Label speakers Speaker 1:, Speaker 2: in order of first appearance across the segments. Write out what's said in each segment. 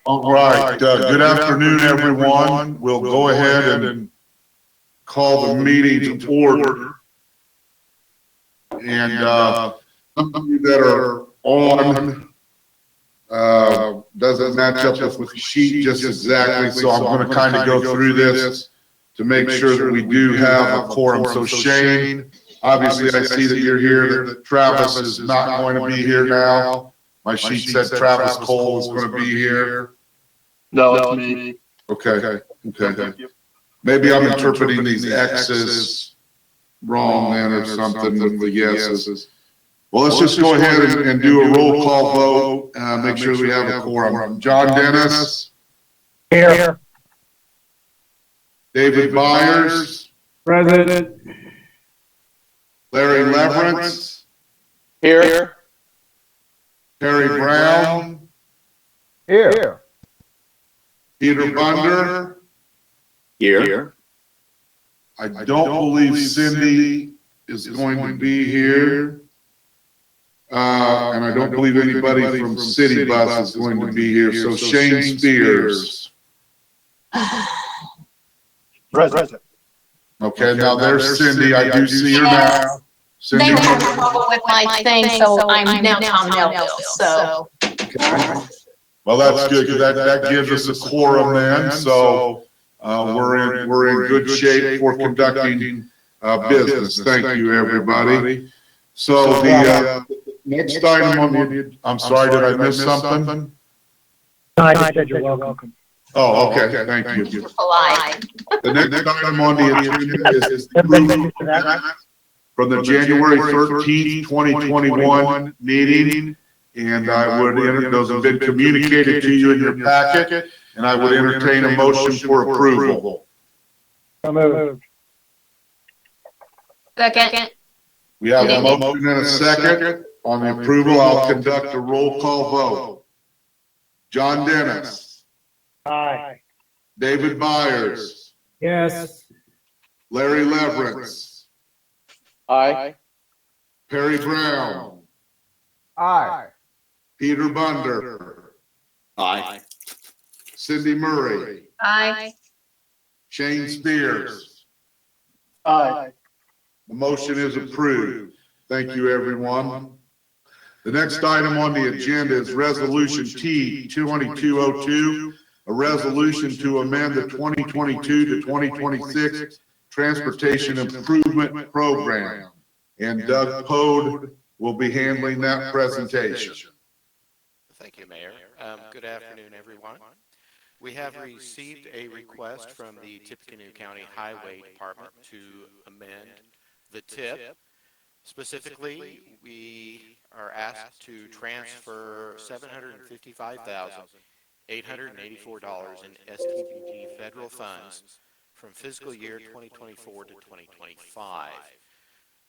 Speaker 1: All right, good afternoon, everyone. We'll go ahead and call the meeting to order. And some of you that are on doesn't match up with the sheet just exactly, so I'm going to kind of go through this to make sure that we do have a quorum. So Shane, obviously I see that you're here, that Travis is not going to be here now. My sheet said Travis Cole is going to be here.
Speaker 2: No, it's me.
Speaker 1: Okay. Maybe I'm interpreting these X's wrong then or something with the yeses. Well, let's just go ahead and do a roll call vote. Make sure we have a quorum. John Dennis.
Speaker 3: Here.
Speaker 1: David Byers.
Speaker 3: Present.
Speaker 1: Larry Leverance.
Speaker 2: Here.
Speaker 1: Terry Brown.
Speaker 3: Here.
Speaker 1: Peter Bunder.
Speaker 2: Here.
Speaker 1: I don't believe Cindy is going to be here. And I don't believe anybody from City Bus is going to be here. So Shane Spears.
Speaker 3: Present.
Speaker 1: Okay, now there's Cindy. I do see her now. Cindy.
Speaker 4: They were having trouble with my thing, so I'm now Tom Melville, so.
Speaker 1: Okay. Well, that's good, because that gives us a quorum then, so we're in good shape for conducting business. Thank you, everybody. So the next item on the, I'm sorry, did I miss something?
Speaker 3: No, I just said you're welcome.
Speaker 1: Oh, okay, thank you.
Speaker 4: Polite.
Speaker 1: The next item on the agenda is the approval from the January 13th, 2021 meeting. And I would enter, those have been communicated to you in your packet, and I would entertain a motion for approval.
Speaker 3: So moved.
Speaker 4: Second.
Speaker 1: We have a motion and a second on the approval. I'll conduct a roll call vote. John Dennis.
Speaker 3: Aye.
Speaker 1: David Byers.
Speaker 3: Yes.
Speaker 1: Larry Leverance.
Speaker 2: Aye.
Speaker 1: Perry Brown.
Speaker 3: Aye.
Speaker 1: Peter Bunder.
Speaker 2: Aye.
Speaker 1: Cindy Murray.
Speaker 4: Aye.
Speaker 1: Shane Spears.
Speaker 2: Aye.
Speaker 1: The motion is approved. Thank you, everyone. The next item on the agenda is Resolution T 2202, a resolution to amend the 2022 to 2026 Transportation Improvement Program. And Doug Pode will be handling that presentation.
Speaker 5: Thank you, Mayor. Good afternoon, everyone. We have received a request from the Tippecanoe County Highway Department to amend the TIP. Specifically, we are asked to transfer $755,884 in STBG federal funds from fiscal year 2024 to 2025.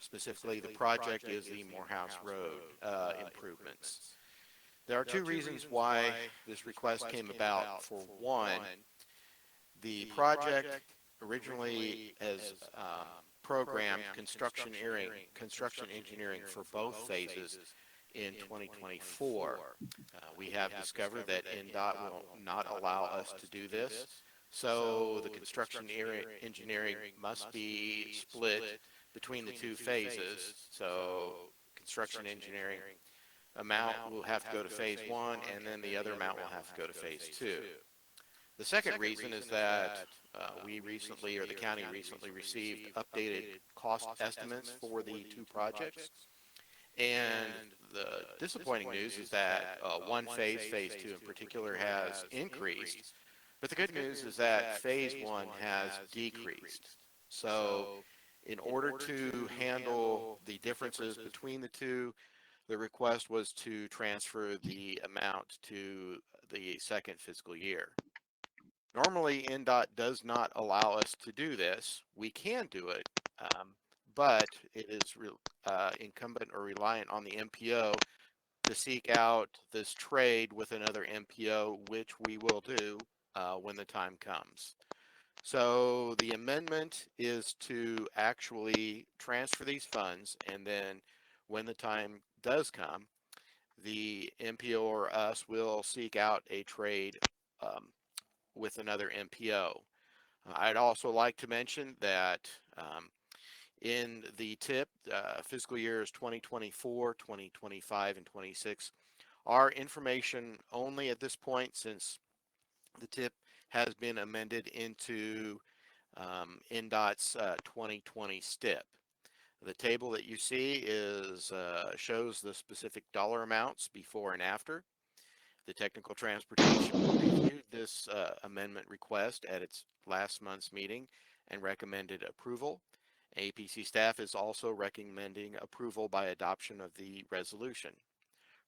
Speaker 5: Specifically, the project is the Morehouse Road improvements. There are two reasons why this request came about. For one, the project originally has programmed construction engineering for both phases in 2024. We have discovered that NDOT will not allow us to do this, so the construction engineering must be split between the two phases. So construction engineering amount will have to go to phase 1, and then the other amount will have to go to phase 2. The second reason is that the county recently received updated cost estimates for the two projects. And the disappointing news is that one phase, phase 2 in particular, has increased. But the good news is that phase 1 has decreased. So in order to handle the differences between the two, the request was to transfer the amount to the second fiscal year. Normally, NDOT does not allow us to do this. We can do it, but it is incumbent or reliant on the MPO to seek out this trade with another MPO, which we will do when the time comes. So the amendment is to actually transfer these funds, and then when the time does come, the MPO or us will seek out a trade with another MPO. I'd also like to mention that in the TIP, fiscal years 2024, 2025, and 26 are information only at this point, since the TIP has been amended into NDOT's 2020 STIP. The table that you see is shows the specific dollar amounts before and after. The Technical Transportation reviewed this amendment request at its last month's meeting and recommended approval. APC staff is also recommending approval by adoption of the resolution.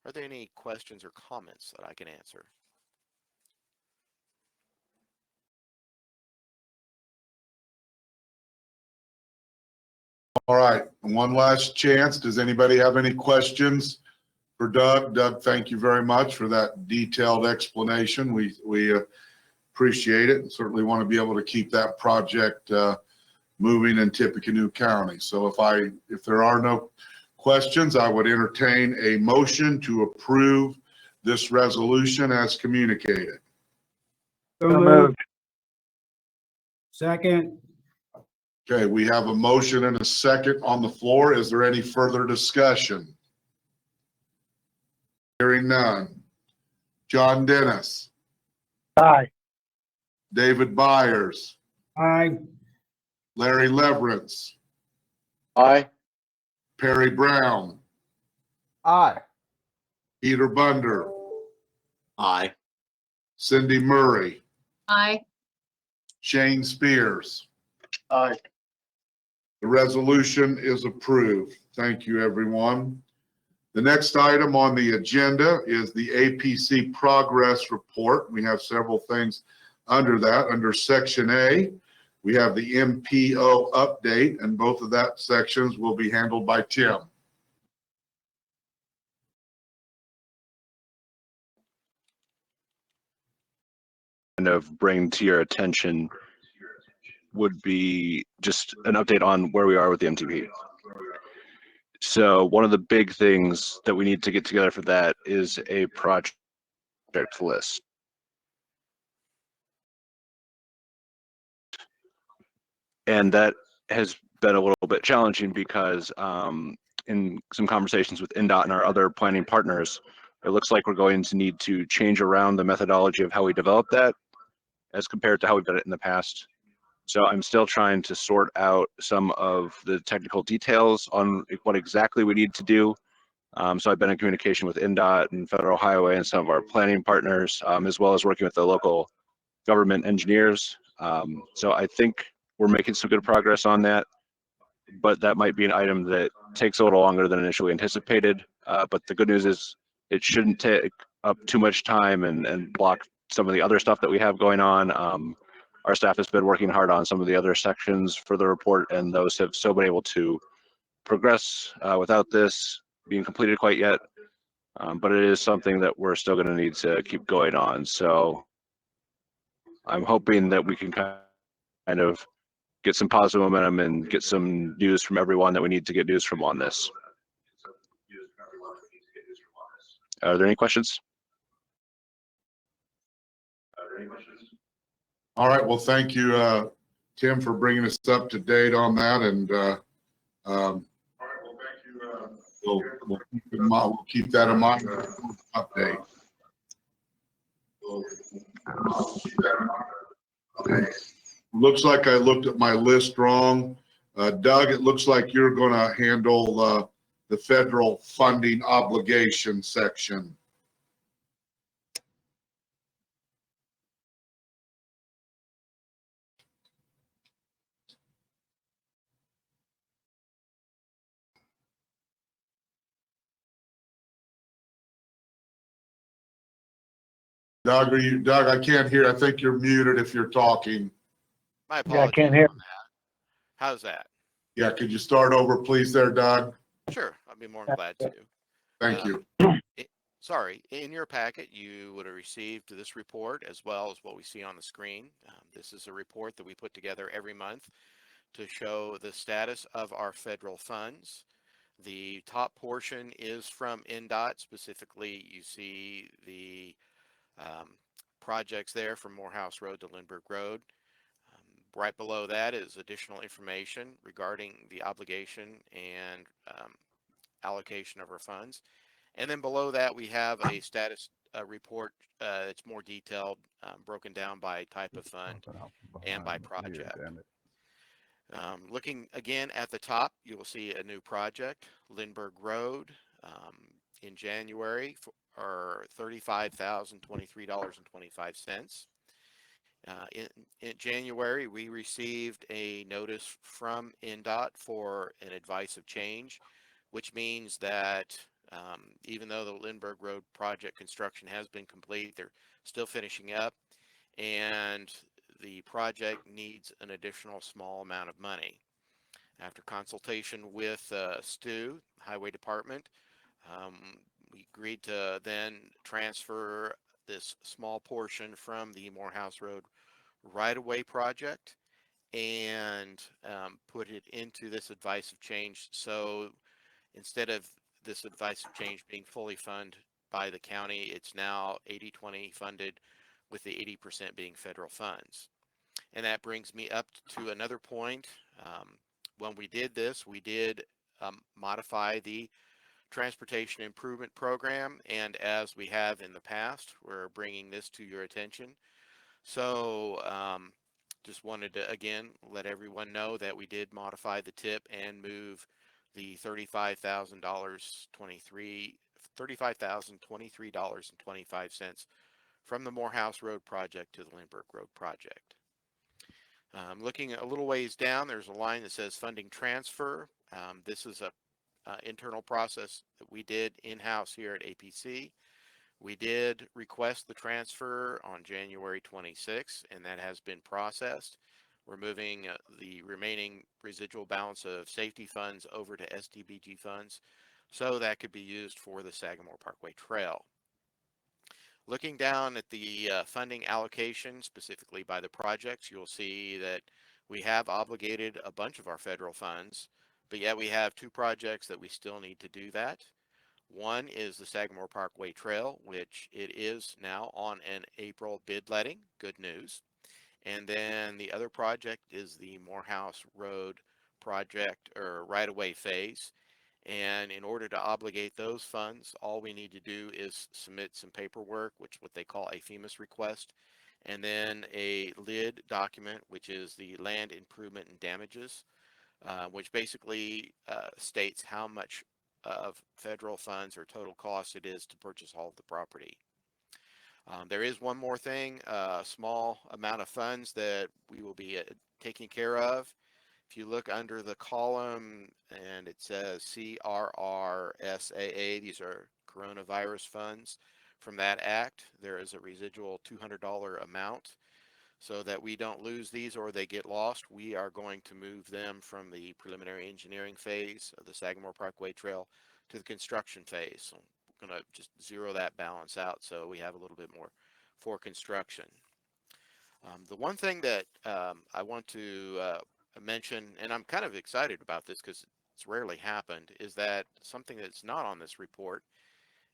Speaker 5: Are there any questions or comments that I can answer?
Speaker 1: All right, one last chance. Does anybody have any questions for Doug? Doug, thank you very much for that detailed explanation. We appreciate it and certainly want to be able to keep that project moving in Tippecanoe County. So if there are no questions, I would entertain a motion to approve this resolution as communicated.
Speaker 3: So moved. Second.
Speaker 1: Okay, we have a motion and a second on the floor. Is there any further discussion? Hearing none. John Dennis,
Speaker 3: Aye.
Speaker 1: David Byers,
Speaker 3: Aye.
Speaker 1: Larry Leverance,
Speaker 2: Aye.
Speaker 1: Perry Brown,
Speaker 3: Aye.
Speaker 1: Peter Bunder,
Speaker 2: Aye.
Speaker 1: Cindy Murray,
Speaker 4: Aye.
Speaker 1: Shane Spears.
Speaker 2: Aye.
Speaker 1: The resolution is approved. Thank you, everyone. The next item on the agenda is the APC Progress Report. We have several things under that. Under Section A, we have the MPO update, and both of that sections will be handled by Tim.
Speaker 6: Kind of bring to your attention would be just an update on where we are with the MTP. So one of the big things that we need to get together for that is a project list. And that has been a little bit challenging because in some conversations with NDOT and our other planning partners, it looks like we're going to need to change around the methodology of how we develop that as compared to how we've done it in the past. So I'm still trying to sort out some of the technical details on what exactly we need to do. So I've been in communication with NDOT and Federal Highway and some of our planning partners, as well as working with the local government engineers. So I think we're making some good progress on that, but that might be an item that takes a little longer than initially anticipated. But the good news is it shouldn't take up too much time and block some of the other stuff that we have going on. Our staff has been working hard on some of the other sections for the report, and those have still been able to progress without this being completed quite yet. But it is something that we're still going to need to keep going on. So I'm hoping that we can kind of get some positive momentum and get some news from everyone that we need to get news from on this. Are there any questions?
Speaker 1: All right, well, thank you, Tim, for bringing us up to date on that, and we'll keep that in mind. Update. Okay. Looks like I looked at my list wrong. Doug, it looks like you're going to handle the federal funding obligation section. Doug, Doug, I can't hear. I think you're muted if you're talking.
Speaker 5: My
Speaker 3: Yeah, I
Speaker 5: apologies
Speaker 3: can't hear.
Speaker 5: on that. How's that?
Speaker 1: Yeah, could you start over, please, there, Doug?
Speaker 5: Sure, I'd be more than glad to.
Speaker 1: Thank you.
Speaker 5: Sorry, in your packet, you would have received this report as well as what we see on the screen. This is a report that we put together every month to show the status of our federal funds. The top portion is from NDOT. Specifically, you see the projects there from Morehouse Road to Lindbergh Road. Right below that is additional information regarding the obligation and allocation of our funds. And then below that, we have a status report that's more detailed, broken down by type of fund and by project. Looking again at the top, you will see a new project, Lindbergh Road, in January for $35,023.25. In January, we received a notice from INDOT for an advice of change, which means that even though the Lindbergh Road project construction has been complete, they're still finishing up, and the project needs an additional small amount of money. After consultation with Stu, Highway Department, we agreed to then transfer this small portion from the Morehouse Road right-of-way project and put it into this advice of change. So instead of this advice of change being fully funded by the county, it's now 80-20 funded, with the 80% being federal funds. And that brings me up to another point. When we did this, we did modify the Transportation Improvement Program, and as we have in the past, we're bringing this to your attention. So just wanted to again let everyone know that we did modify the tip and move the $35,023.25 from the Morehouse Road project to the Lindbergh Road project. Looking a little ways down, there's a line that says funding transfer. This is a internal process that we did in-house here at APC. We did request the transfer on January 26th, and that has been processed. We're moving the remaining residual balance of safety funds over to STBG funds, so that could be used for the Sagamore Parkway Trail. Looking down at the funding allocation, specifically by the projects, you'll see that we have obligated a bunch of our federal funds, but yet we have two projects that we still need to do that. One is the Sagamore Parkway Trail, which it is now on an April bid letting, good news. And then the other project is the Morehouse Road project, or right-of-way phase. And in order to obligate those funds, all we need to do is submit some paperwork, which what they call a FEMAS request, and then a LID document, which is the Land Improvement and Damages, which basically states how much of federal funds or total cost it is to purchase all of the property. There is one more thing, a small amount of funds that we will be taking care of. If you look under the column and it says CRRSAA, these are coronavirus funds from that act. There is a residual $200 amount. So that we don't lose these or they get lost, we are going to move them from the preliminary engineering phase of the Sagamore Parkway Trail to the construction phase. So we're going to just zero that balance out so we have a little bit more for construction. The one thing that I want to mention, and I'm kind of excited about this because it's rarely happened, is that something that's not on this report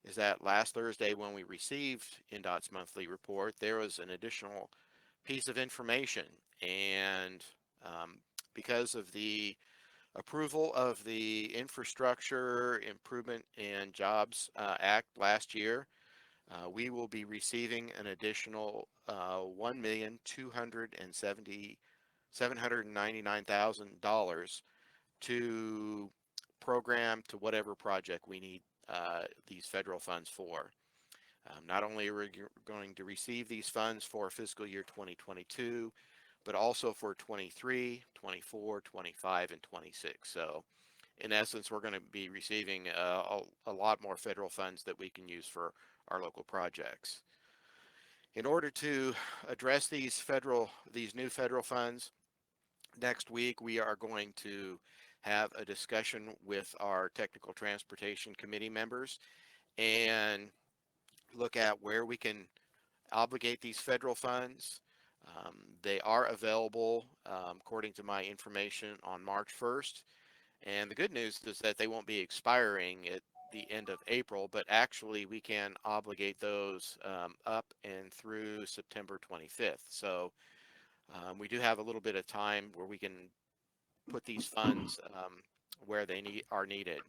Speaker 5: is that last Thursday when we received INDOT's monthly report, there was an additional piece of information, and because of the approval of the Infrastructure Improvement and Jobs Act last year, we will be receiving an additional $1,299,000 to program to whatever project we need these federal funds for. Not only are we going to receive these funds for fiscal year 2022, but also for 23, 24, 25, and 26. So in essence, we're going to be receiving a lot more federal funds that we can use for our local projects. In order to address these new federal funds, next week we are going to have a discussion with our Technical Transportation Committee members and look at where we can obligate these federal funds. They are available, according to my information, on March 1st. And the good news is that they won't be expiring. the end of April, but actually we can obligate those up and through September 25th. So we do have a little bit of time where we can put these funds where they are needed.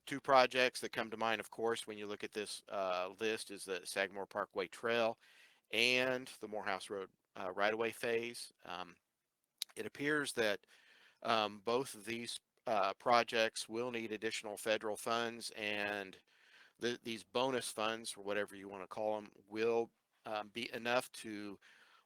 Speaker 5: Two projects that come to mind, of course, when you look at this list is the Sagamore Parkway Trail and the Morehouse Road right-of-way phase. It appears that both of these projects will need additional federal funds, and these bonus funds, or whatever you want to call them, will be enough to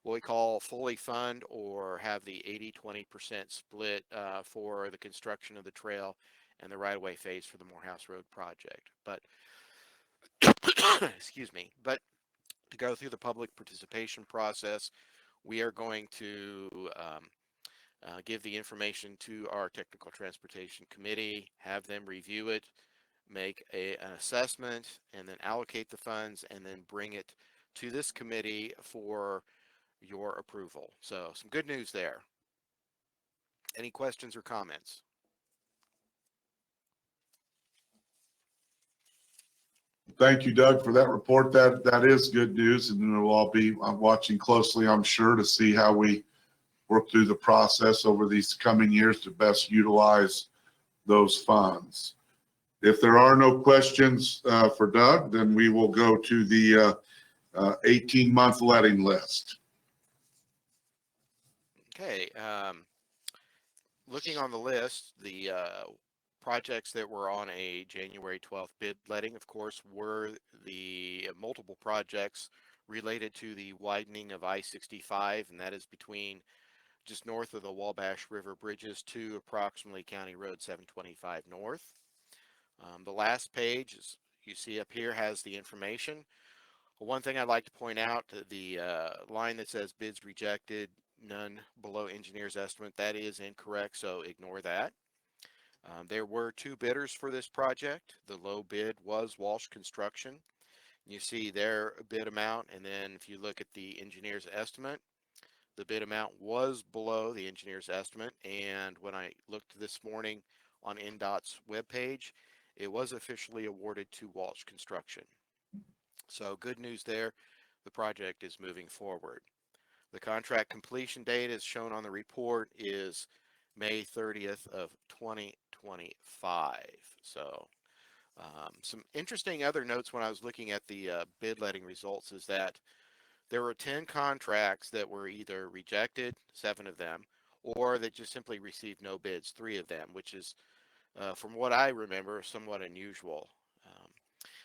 Speaker 5: what we call fully fund or have the 80-20% split for the construction of the trail and the right-of-way phase for the Morehouse Road project. But excuse me, but to go through the public participation process, we are going to give the information to our Technical Transportation Committee, have them review it, make an assessment, and then allocate the funds, and then bring it to this committee for your approval. So some good news there. Any questions or comments?
Speaker 1: Thank you, Doug, for that report. That is good news, and we'll all be watching closely, I'm sure, to see how we work through the process over these coming years to best utilize those funds. If there are no questions for Doug, then we will go to the 18-month letting list.
Speaker 5: Okay. Looking on the list, the projects that were on a January 12th bid letting, of course, were the multiple projects related to the widening of I-65, and that is between just north of the Wabash River bridges to approximately County Road 725 North. The last page, as you see up here, has the information. One thing I'd like to point out, the line that says bids rejected, none below engineer's estimate, that is incorrect, so ignore that. There were two bidders for this project. The low bid was Walsh Construction. You see their bid amount, and then if you look at the engineer's estimate, the bid amount was below the engineer's estimate, and when I looked this morning on NDOT's webpage, it was officially awarded to Walsh Construction. So good news there. The project is moving forward. The contract completion date, as shown on the report, is May 30th of 2025. So some interesting other notes when I was looking at the bid letting results is that there were 10 contracts that were either rejected, 7 of them, or that just simply received no bids, 3 of them, which is, from what I remember, somewhat unusual.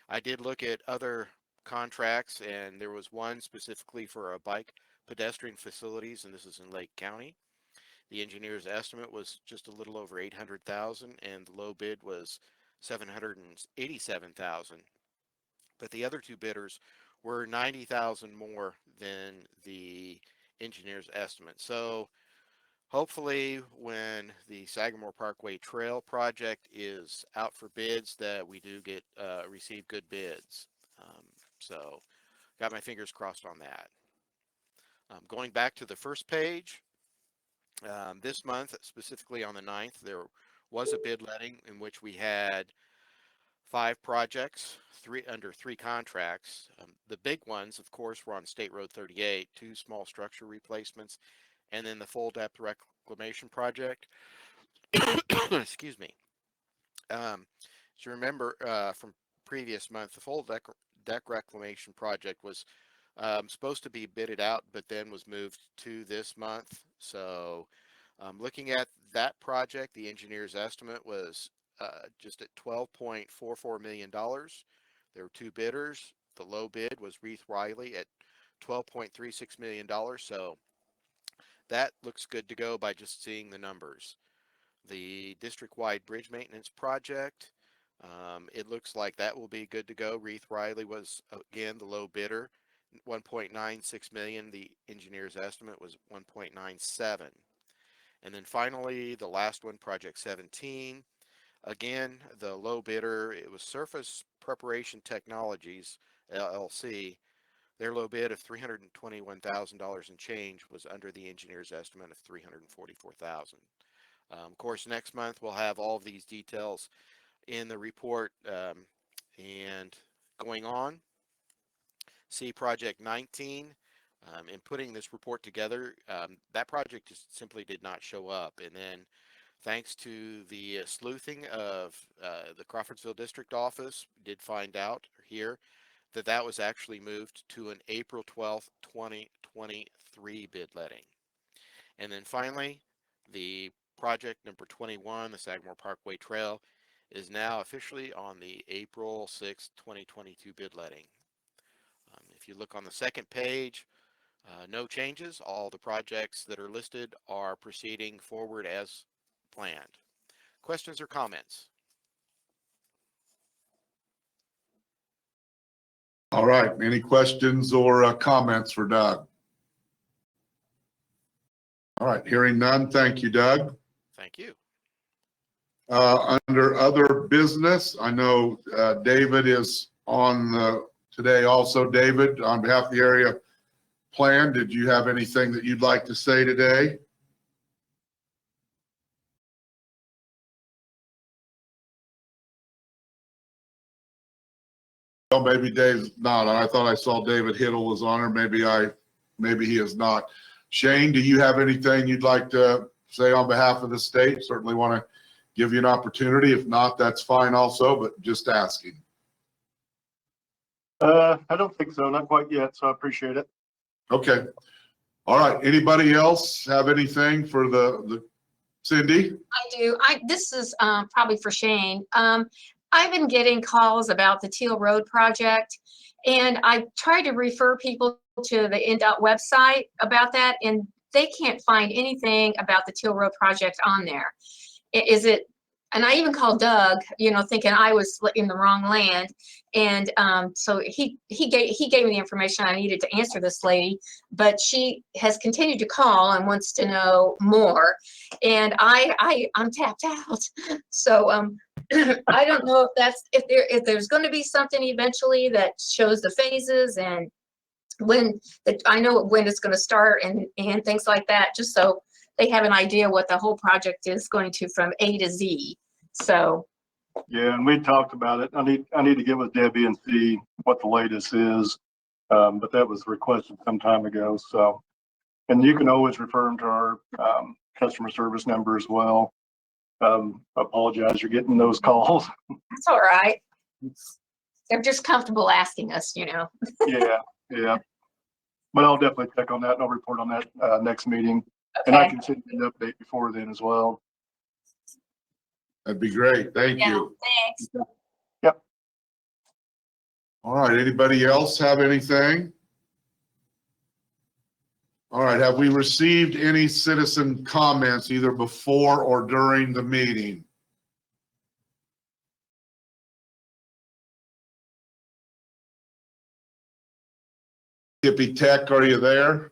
Speaker 5: I did look at other contracts, and there was one specifically for a bike pedestrian facilities, and this is in Lake County. The engineer's estimate was just a little over $800,000, and the low bid was $787,000. But the other two bidders were $90,000 more than the engineer's estimate. So hopefully when the Sagamore Parkway Trail project is out for bids, that we do get receive good bids. So got my fingers crossed on that. Going back to the first page, this month, specifically on the 9th, there was a bid letting in which we had 5 projects, under 3 contracts. The big ones, of course, were on State Road 38, 2 small structure replacements, and then the full depth reclamation project. Excuse me. As you remember from previous month, the full deck reclamation project was supposed to be bidded out, but then was moved to this month. So looking at that project, the engineer's estimate was just at $12.44 million. There were 2 bidders. The low bid was Reith Riley at $12.36 million. So that looks good to go by just seeing the numbers. The district-wide bridge maintenance project, it looks like that will be good to go. Reith Riley was, again, the low bidder, $1.96 million. The engineer's estimate was $1.97. And then finally, the last one, Project 17. Again, the low bidder, it was Surface Preparation Technologies, LLC. Their low bid of $321,000 and change was under the engineer's estimate of $344,000. Of course, next month we'll have all of these details in the report. And going on, see project 19. In putting this report together, that project just simply did not show up. And then thanks to the sleuthing of the Crawfordsville District Office, did find out here that that was actually moved to an April 12th, 2023 bid letting. And then finally, the project number 21, the Sagamore Parkway Trail, is now officially on the April 6th, 2022 bid letting. If you look on the second page, no changes. All the projects that are listed are proceeding forward as planned. Questions or comments?
Speaker 1: All right, any questions or comments for Doug? All right, hearing none, thank you, Doug.
Speaker 5: Thank you.
Speaker 1: Under other business, I know David is on today also. David, on behalf of the area plan, did you have anything that you'd like to say today? Oh, maybe Dave's not. I thought I saw David Hiddle was on, or maybe he is not. Shane, do you have anything you'd like to say on behalf of the state? Certainly want to give you an opportunity. If not, that's fine also, but just asking.
Speaker 2: I don't think so, not quite yet, so I appreciate it.
Speaker 1: Okay. All right. Anybody else have anything for the Cindy?
Speaker 4: I do. This is probably for Shane. I've been getting calls about the Teal Road project, and I tried to refer people to the NDOT website about that, and they can't find anything about the Teal Road project on there. Is it? And I even called Doug, thinking I was in the wrong land. And so he gave me the information I needed to answer this lady, but she has continued to call and wants to know more. And I'm tapped out. So I don't know if there's going to be something eventually that shows the phases and I know when it's going to start and things like that, just so they have an idea what the whole project is going to from A to Z. So
Speaker 2: Yeah, and we talked about it. I need to get with Debbie and see what the latest is. But that was requested some time ago. So, and you can always refer them to our customer service number as well. I apologize, you're getting those calls.
Speaker 4: that's all right. They're just comfortable asking us,
Speaker 2: Yeah. But I'll definitely check on that and I'll report on that next meeting.
Speaker 4: Okay.
Speaker 2: And I can send you an update before then as well.
Speaker 1: That'd be great. Thank you.
Speaker 4: Thanks.
Speaker 2: Yep.
Speaker 1: All right. Anybody else have anything? All right. Have we received any citizen comments either before or during the meeting? Tippy Tech, are you there?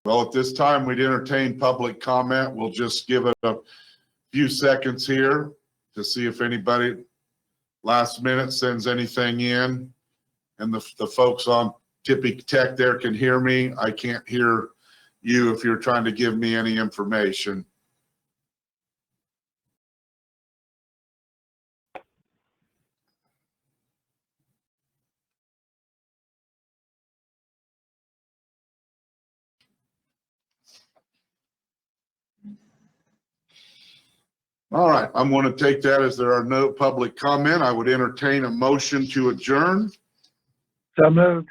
Speaker 1: Well, at this time, we'd entertain public comment. We'll just give it a few seconds here to see if anybody last minute sends anything in. And the folks on Tippy Tech there can hear me. I can't hear you if you're trying to give me any information. All right, I'm going to take that as there are no public comment. I would entertain a motion to adjourn.
Speaker 3: So moved.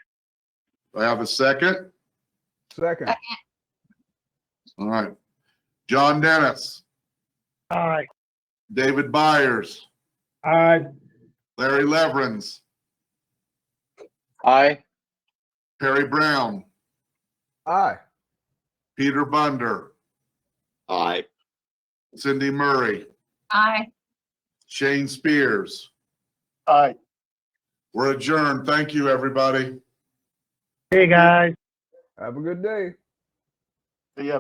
Speaker 1: Do I have a second?
Speaker 3: Second.
Speaker 1: All right. John Dennis,
Speaker 3: Aye.
Speaker 1: David Byers,
Speaker 3: Aye.
Speaker 1: Larry Leverins,
Speaker 2: Aye.
Speaker 1: Perry Brown,
Speaker 3: Aye.
Speaker 1: Peter Bunder,
Speaker 2: Aye.
Speaker 1: Cindy Murray,
Speaker 4: Aye.
Speaker 1: Shane Spears.
Speaker 2: Aye.
Speaker 1: We're adjourned. Thank you, everybody.
Speaker 3: Hey, guys. Have a good day.
Speaker 2: See ya.